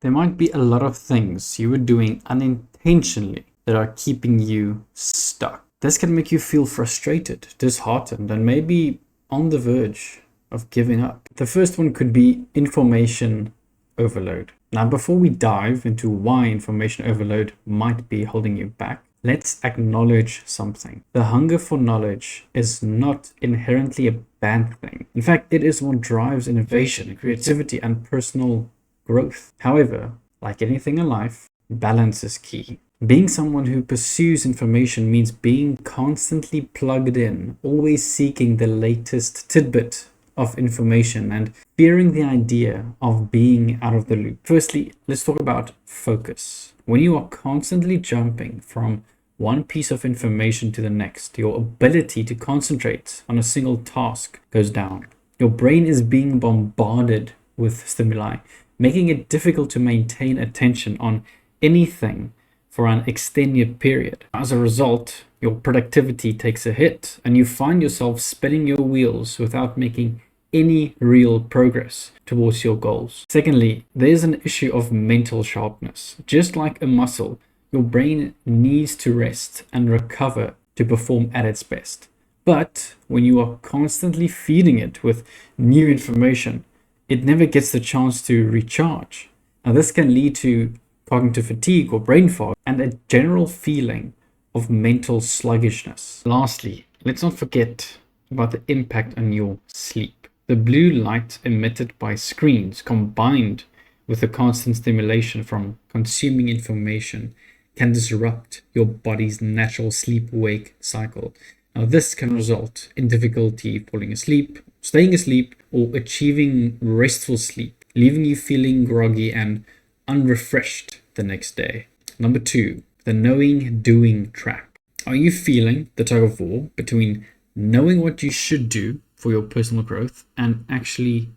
There might be a lot of things you are doing unintentionally that are keeping you stuck. This can make you feel frustrated, disheartened, and maybe on the verge of giving up. The first one could be information overload. Now, before we dive into why information overload might be holding you back, let's acknowledge something. The hunger for knowledge is not inherently a bad thing. In fact, it is what drives innovation, creativity, and personal growth. However, like anything in life, balance is key. Being someone who pursues information means being constantly plugged in, always seeking the latest tidbit of information and fearing the idea of being out of the loop. Firstly, let's talk about focus. When you are constantly jumping from one piece of information to the next, your ability to concentrate on a single task goes down. Your brain is being bombarded with stimuli, making it difficult to maintain attention on anything for an extended period. As a result, your productivity takes a hit and you find yourself spinning your wheels without making any real progress towards your goals. Secondly, there's an issue of mental sharpness. Just like a muscle, your brain needs to rest and recover to perform at its best. But when you are constantly feeding it with new information, it never gets the chance to recharge. Now, this can lead to cognitive fatigue or brain fog and a general feeling of mental sluggishness. Lastly, let's not forget about the impact on your sleep. The blue light emitted by screens combined with the constant stimulation from consuming information can disrupt your body's natural sleep-wake cycle. Now, this can result in difficulty falling asleep, staying asleep, or achieving restful sleep, leaving you feeling groggy and unrefreshed the next day. Number 2, the knowing-doing trap. Are you feeling the tug of war between knowing what you should do for your personal growth and actually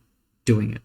doing it?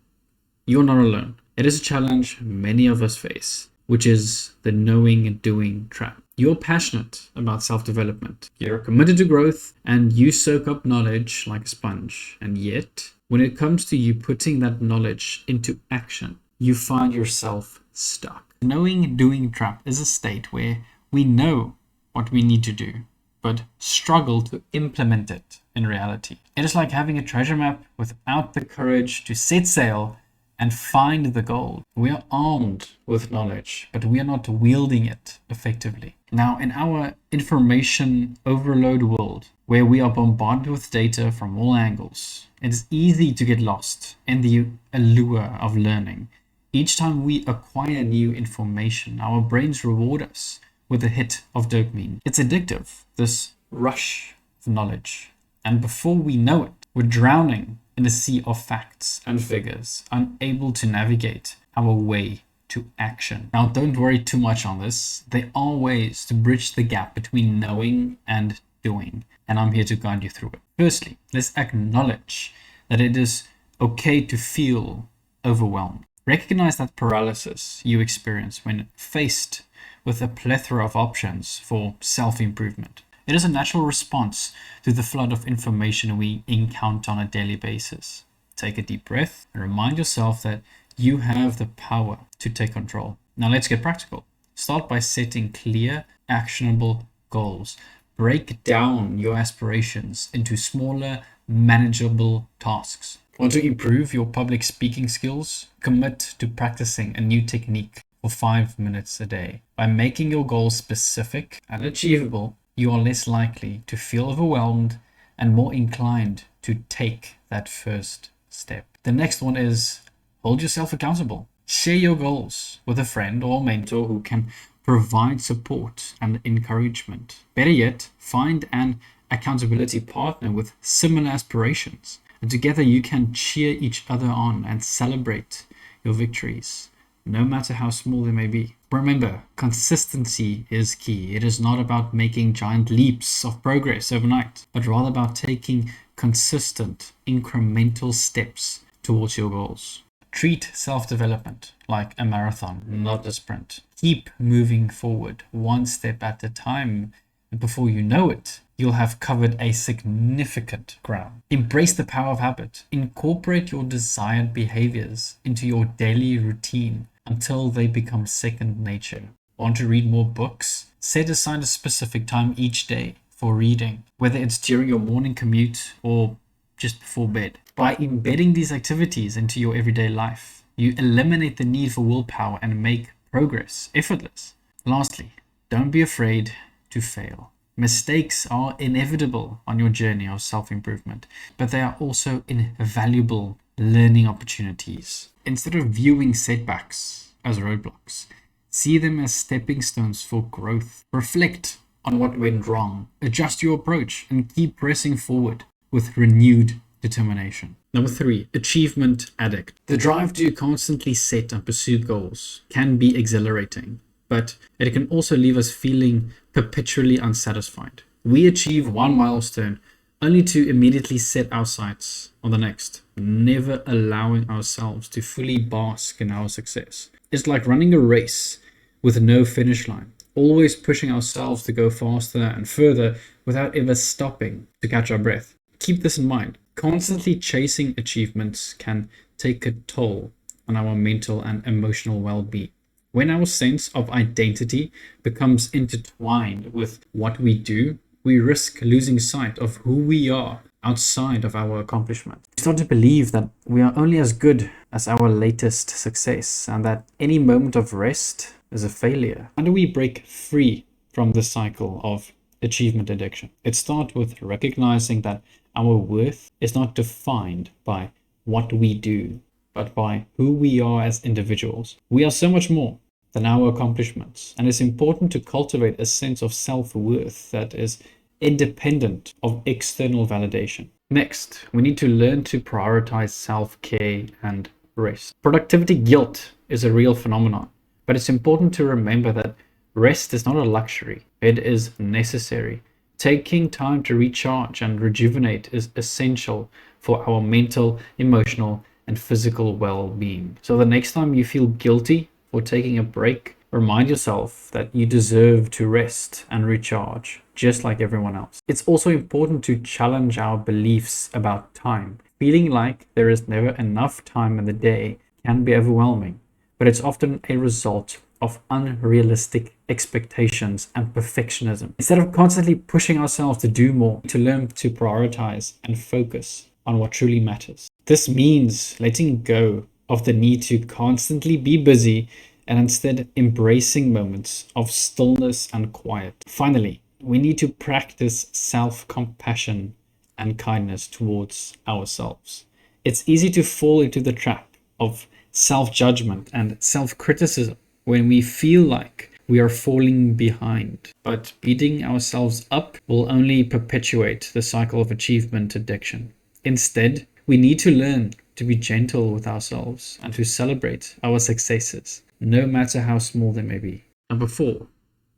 You're not alone. It is a challenge many of us face, which is the knowing-doing trap. You're passionate about self-development. You're committed to growth and you soak up knowledge like a sponge. And yet, when it comes to you putting that knowledge into action, you find yourself stuck. The knowing-doing trap is a state where we know what we need to do, but struggle to implement it in reality. It is like having a treasure map without the courage to set sail and find the gold. We are armed with knowledge, but we are not wielding it effectively. Now, in our information overload world, where we are bombarded with data from all angles, it is easy to get lost in the allure of learning. Each time we acquire new information, our brains reward us with a hit of dopamine. It's addictive, this rush of knowledge. And before we know it, we're drowning in a sea of facts and figures, unable to navigate our way to action. Now, don't worry too much on this. There are ways to bridge the gap between knowing and doing, and I'm here to guide you through it. Firstly, let's acknowledge that it is okay to feel overwhelmed. Recognize that paralysis you experience when faced with a plethora of options for self-improvement. It is a natural response to the flood of information we encounter on a daily basis. Take a deep breath and remind yourself that you have the power to take control. Now let's get practical. Start by setting clear, actionable goals. Break down your aspirations into smaller, manageable tasks. Want to improve your public speaking skills? Commit to practicing a new technique for 5 minutes a day. By making your goals specific and achievable, you are less likely to feel overwhelmed and more inclined to take that first step. The next one is hold yourself accountable. Share your goals with a friend or mentor who can provide support and encouragement. Better yet, find an accountability partner with similar aspirations. And together you can cheer each other on and celebrate your victories, no matter how small they may be. Remember, consistency is key. It is not about making giant leaps of progress overnight, but rather about taking consistent, incremental steps towards your goals. Treat self-development like a marathon, not a sprint. Keep moving forward, one step at a time, and before you know it, you'll have covered a significant ground. Embrace the power of habit. Incorporate your desired behaviors into your daily routine. until they become second nature. Want to read more books? Set aside a specific time each day for reading, whether it's during your morning commute or just before bed. By embedding these activities into your everyday life, you eliminate the need for willpower and make progress effortless. Lastly, don't be afraid to fail. Mistakes are inevitable on your journey of self-improvement, but they are also invaluable learning opportunities. Instead of viewing setbacks as roadblocks, see them as stepping stones for growth. Reflect on what went wrong, adjust your approach, and keep pressing forward with renewed determination. Number 3, achievement addict. The drive to constantly set and pursue goals can be exhilarating, but it can also leave us feeling perpetually unsatisfied. We achieve one milestone only to immediately set our sights on the next, never allowing ourselves to fully bask in our success. It's like running a race with no finish line, always pushing ourselves to go faster and further without ever stopping to catch our breath. Keep this in mind. Constantly chasing achievements can take a toll on our mental and emotional well-being. When our sense of identity becomes intertwined with what we do, we risk losing sight of who we are outside of our accomplishment. We start to believe that we are only as good as our latest success and that any moment of rest is a failure. How do we break free from the cycle of achievement addiction? It starts with recognizing that our worth is not defined by what we do, but by who we are as individuals. We are so much more than our accomplishments, and it's important to cultivate a sense of self-worth that is independent of external validation. Next, we need to learn to prioritize self-care and rest. Productivity guilt is a real phenomenon, but it's important to remember that rest is not a luxury, it is necessary. Taking time to recharge and rejuvenate is essential for our mental, emotional, and physical well-being. So the next time you feel guilty for taking a break, remind yourself that you deserve to rest and recharge, just like everyone else. It's also important to challenge our beliefs about time. Feeling like there is never enough time in the day can be overwhelming, but it's often a result of unrealistic expectations and perfectionism. Instead of constantly pushing ourselves to do more, to learn to prioritize and focus on what truly matters. This means letting go of the need to constantly be busy and instead embracing moments of stillness and quiet. Finally, we need to practice self-compassion and kindness towards ourselves. It's easy to fall into the trap of self-judgment and self-criticism when we feel like we are falling behind. But beating ourselves up will only perpetuate the cycle of achievement addiction. Instead, we need to learn to be gentle with ourselves and to celebrate our successes, no matter how small they may be. Number 4,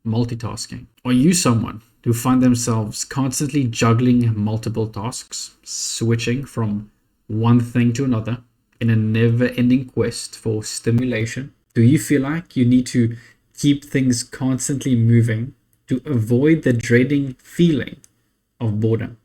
multitasking. Are you someone who finds themselves constantly juggling multiple tasks, switching from one thing to another in a never-ending quest for stimulation? Do you feel like you need to keep things constantly moving to avoid the dreading feeling of boredom?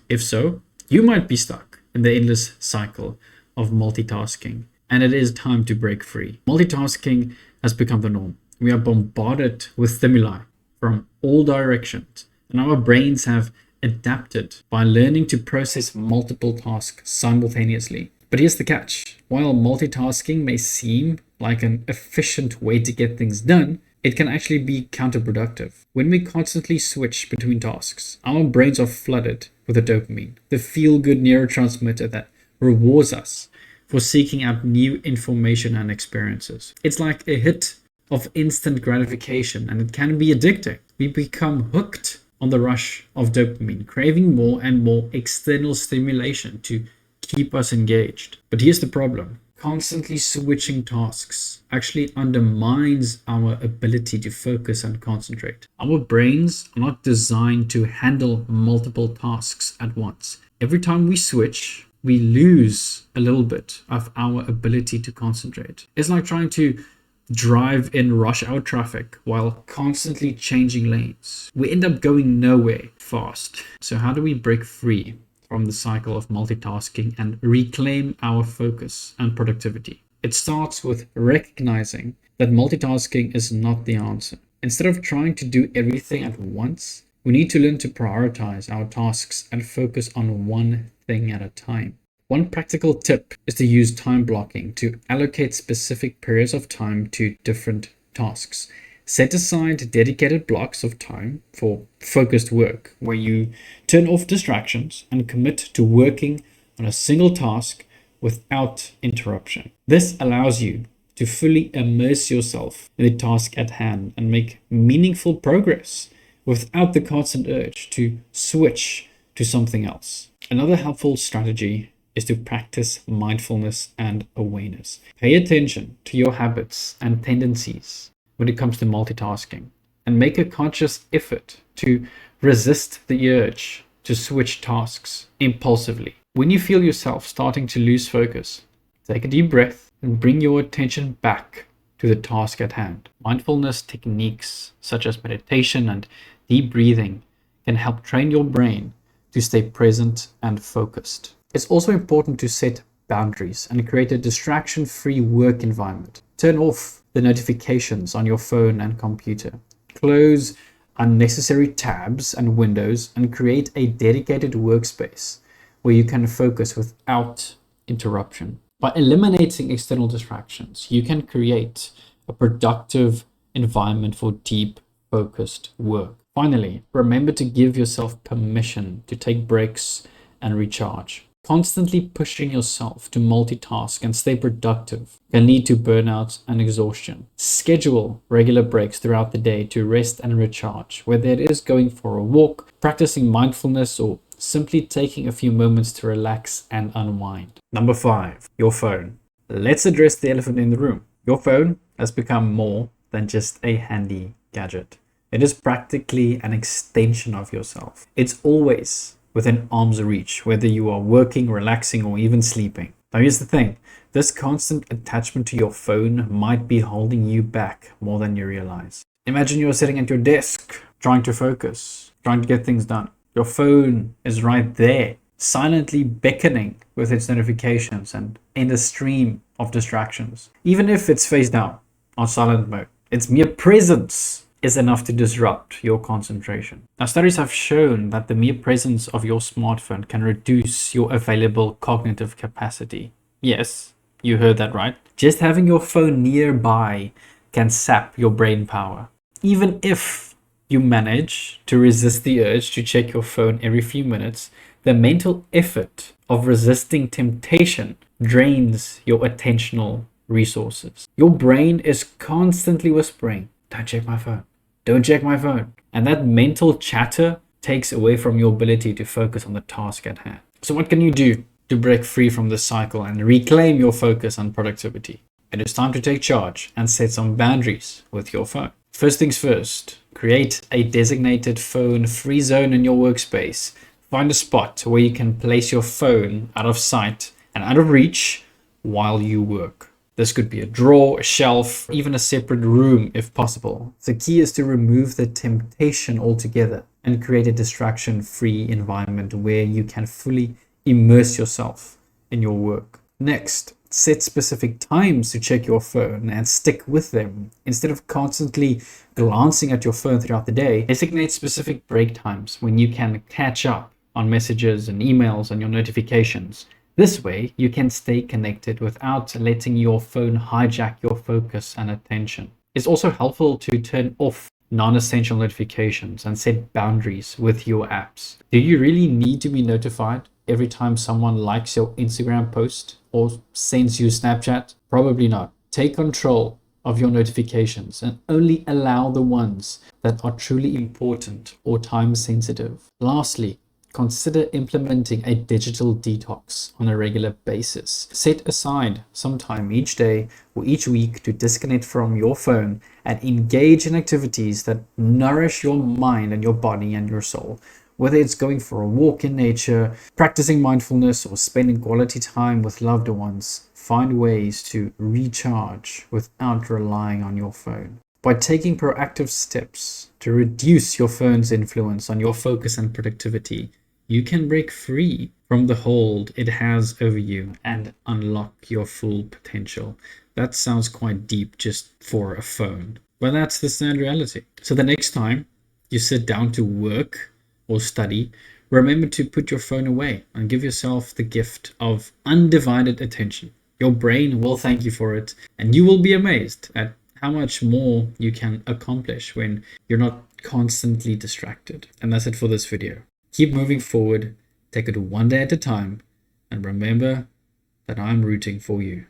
If so, you might be stuck in the endless cycle of multitasking, and it is time to break free. Multitasking has become the norm. We are bombarded with stimuli from all directions, and our brains have adapted by learning to process multiple tasks simultaneously. But here's the catch. While multitasking may seem like an efficient way to get things done, it can actually be counterproductive. When we constantly switch between tasks, our brains are flooded with the dopamine, the feel-good neurotransmitter that rewards us for seeking out new information and experiences. It's like a hit of instant gratification, and it can be addicting. We become hooked on the rush of dopamine, craving more and more external stimulation to keep us engaged. But here's the problem. Constantly switching tasks actually undermines our ability to focus and concentrate. Our brains are not designed to handle multiple tasks at once. Every time we switch, we lose a little bit of our ability to concentrate. It's like trying to drive in rush hour traffic while constantly changing lanes. We end up going nowhere fast. So how do we break free from the cycle of multitasking and reclaim our focus and productivity? It starts with recognizing that multitasking is not the answer. Instead of trying to do everything at once, we need to learn to prioritize our tasks and focus on one thing at a time. One practical tip is to use time blocking to allocate specific periods of time to different tasks. Set aside dedicated blocks of time for focused work, where you turn off distractions and commit to working on a single task without interruption. This allows you to fully immerse yourself in the task at hand and make meaningful progress without the constant urge to switch to something else. Another helpful strategy is to practice mindfulness and awareness. Pay attention to your habits and tendencies when it comes to multitasking, and make a conscious effort to resist the urge to switch tasks impulsively. When you feel yourself starting to lose focus, take a deep breath and bring your attention back to the task at hand. Mindfulness techniques such as meditation and deep breathing can help train your brain to stay present and focused. It's also important to set boundaries and create a distraction-free work environment. Turn off the notifications on your phone and computer. Close unnecessary tabs and windows and create a dedicated workspace where you can focus without interruption. By eliminating external distractions, you can create a productive environment for deep, focused work. Finally, remember to give yourself permission to take breaks and recharge. Constantly pushing yourself to multitask and stay productive can lead to burnout and exhaustion. Schedule regular breaks throughout the day to rest and recharge, whether it is going for a walk, practicing mindfulness, or simply taking a few moments to relax and unwind. Number 5, your phone. Let's address the elephant in the room. Your phone has become more than just a handy gadget. It is practically an extension of yourself. It's always within arm's reach, whether you are working, relaxing, or even sleeping. Now here's the thing, this constant attachment to your phone might be holding you back more than you realize. Imagine you're sitting at your desk, trying to focus, trying to get things done. Your phone is right there, silently beckoning with its notifications and in the stream of distractions. Even if it's face down on silent mode, its mere presence is enough to disrupt your concentration. Now, studies have shown that the mere presence of your smartphone can reduce your available cognitive capacity. Yes, you heard that right. Just having your phone nearby can sap your brain power. Even if you manage to resist the urge to check your phone every few minutes, the mental effort of resisting temptation drains your attentional resources. Your brain is constantly whispering, "Don't check my phone. Don't check my phone." And that mental chatter takes away from your ability to focus on the task at hand. So what can you do to break free from this cycle and reclaim your focus and productivity? It is time to take charge and set some boundaries with your phone. First things first, create a designated phone-free zone in your workspace. Find a spot where you can place your phone out of sight and out of reach while you work. This could be a drawer, a shelf, even a separate room if possible. The key is to remove the temptation altogether and create a distraction-free environment where you can fully immerse yourself in your work. Next, set specific times to check your phone and stick with them. Instead of constantly glancing at your phone throughout the day, designate specific break times when you can catch up on messages and emails and your notifications. This way, you can stay connected without letting your phone hijack your focus and attention. It's also helpful to turn off non-essential notifications and set boundaries with your apps. Do you really need to be notified every time someone likes your Instagram post or sends you Snapchat? Probably not. Take control of your notifications and only allow the ones that are truly important or time sensitive. Lastly, consider implementing a digital detox on a regular basis. Set aside some time each day or each week to disconnect from your phone and engage in activities that nourish your mind and your body and your soul. Whether it's going for a walk in nature, practicing mindfulness, or spending quality time with loved ones, find ways to recharge without relying on your phone. By taking proactive steps to reduce your phone's influence on your focus and productivity, you can break free from the hold it has over you and unlock your full potential. That sounds quite deep just for a phone, but that's the sad reality. So the next time you sit down to work or study, remember to put your phone away and give yourself the gift of undivided attention. Your brain will thank you for it, and you will be amazed at how much more you can accomplish when you're not constantly distracted. And that's it for this video. Keep moving forward, take it one day at a time, and remember that I'm rooting for you.